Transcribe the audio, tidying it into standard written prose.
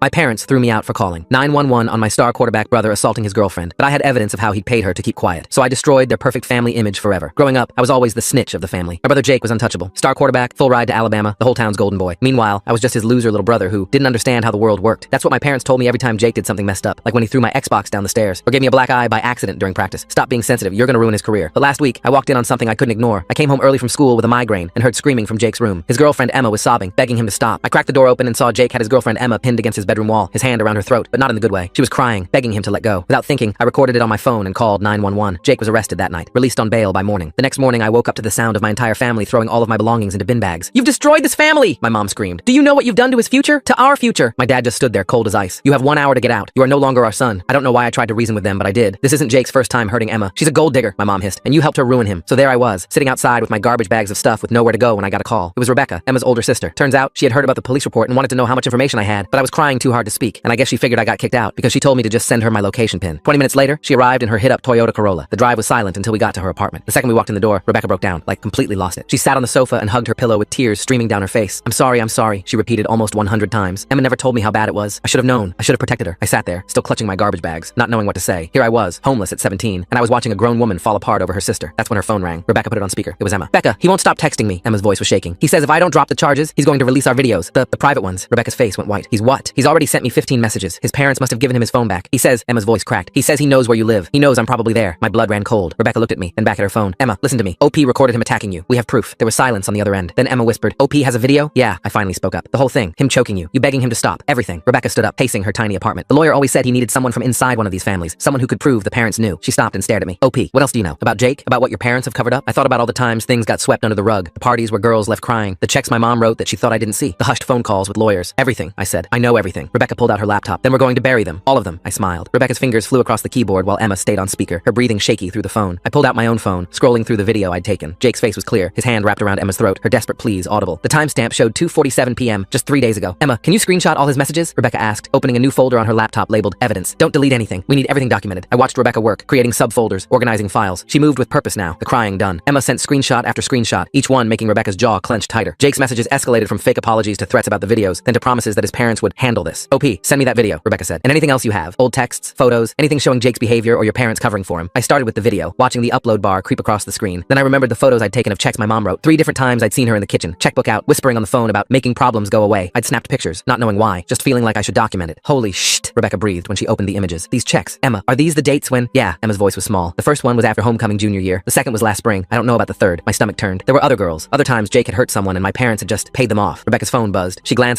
My parents threw me out for calling 911 on my star quarterback brother assaulting his girlfriend, but I had evidence of how he'd paid her to keep quiet, so I destroyed their perfect family image forever. Growing up, I was always the snitch of the family. My brother Jake was untouchable. Star quarterback, full ride to Alabama, the whole town's golden boy. Meanwhile, I was just his loser little brother who didn't understand how the world worked. That's what my parents told me every time Jake did something messed up, like when he threw my Xbox down the stairs, or gave me a black eye by accident during practice. Stop being sensitive, you're gonna ruin his career. But last week, I walked in on something I couldn't ignore. I came home early from school with a migraine and heard screaming from Jake's room. His girlfriend Emma was sobbing, begging him to stop. I cracked the door open and saw Jake had his girlfriend Emma pinned against his bedroom wall, his hand around her throat, but not in the good way. She was crying, begging him to let go. Without thinking, I recorded it on my phone and called 911. Jake was arrested that night, released on bail by morning. The next morning, I woke up to the sound of my entire family throwing all of my belongings into bin bags. "You've destroyed this family!" my mom screamed. "Do you know what you've done to his future? To our future!" My dad just stood there cold as ice. "You have 1 hour to get out. You are no longer our son." I don't know why I tried to reason with them, but I did. "This isn't Jake's first time hurting Emma. She's a gold digger," my mom hissed, "and you helped her ruin him." So there I was, sitting outside with my garbage bags of stuff with nowhere to go when I got a call. It was Rebecca, Emma's older sister. Turns out, she had heard about the police report and wanted to know how much information I had, but I was crying too hard to speak, and I guess she figured I got kicked out because she told me to just send her my location pin. 20 minutes later, she arrived in her hit-up Toyota Corolla. The drive was silent until we got to her apartment. The second we walked in the door, Rebecca broke down, like completely lost it. She sat on the sofa and hugged her pillow with tears streaming down her face. I'm sorry," she repeated almost 100 times. Emma never told me how bad it was. I should have known. I should have protected her. I sat there, still clutching my garbage bags, not knowing what to say. Here I was, homeless at 17, and I was watching a grown woman fall apart over her sister. That's when her phone rang. Rebecca put it on speaker. It was Emma. "Becca, he won't stop texting me." Emma's voice was shaking. "He says if I don't drop the charges, he's going to release our videos. The private ones." Rebecca's face went white. "He's what?" "He's already sent me 15 messages. His parents must have given him his phone back. He says," Emma's voice cracked, "he says he knows where you live. He knows I'm probably there." My blood ran cold. Rebecca looked at me, then back at her phone. "Emma, listen to me. OP recorded him attacking you. We have proof." There was silence on the other end. Then Emma whispered, "OP has a video?" "Yeah," I finally spoke up. "The whole thing. Him choking you. You begging him to stop. Everything." Rebecca stood up, pacing her tiny apartment. "The lawyer always said he needed someone from inside one of these families. Someone who could prove the parents knew." She stopped and stared at me. "OP, what else do you know? About Jake? About what your parents have covered up?" I thought about all the times things got swept under the rug. The parties where girls left crying. The checks my mom wrote that she thought I didn't see. The hushed phone calls with lawyers. "Everything," I said. "I know everything." Rebecca pulled out her laptop. "Then we're going to bury them. All of them." I smiled. Rebecca's fingers flew across the keyboard while Emma stayed on speaker, her breathing shaky through the phone. I pulled out my own phone, scrolling through the video I'd taken. Jake's face was clear, his hand wrapped around Emma's throat, her desperate pleas audible. The timestamp showed 2:47 p.m., just 3 days ago. "Emma, can you screenshot all his messages?" Rebecca asked, opening a new folder on her laptop labeled Evidence. "Don't delete anything. We need everything documented." I watched Rebecca work, creating subfolders, organizing files. She moved with purpose now, the crying done. Emma sent screenshot after screenshot, each one making Rebecca's jaw clench tighter. Jake's messages escalated from fake apologies to threats about the videos, then to promises that his parents would handle this. "OP, send me that video," Rebecca said. "And anything else you have. Old texts, photos, anything showing Jake's behavior or your parents covering for him." I started with the video, watching the upload bar creep across the screen. Then I remembered the photos I'd taken of checks my mom wrote. 3 different times I'd seen her in the kitchen, checkbook out, whispering on the phone about making problems go away. I'd snapped pictures, not knowing why, just feeling like I should document it. "Holy shit," Rebecca breathed when she opened the images. "These checks. Emma, are these the dates when—" "Yeah," Emma's voice was small. "The first one was after homecoming junior year. The second was last spring. I don't know about the third." My stomach turned. There were other girls. Other times Jake had hurt someone and my parents had just paid them off. Rebecca's phone buzzed. She glanced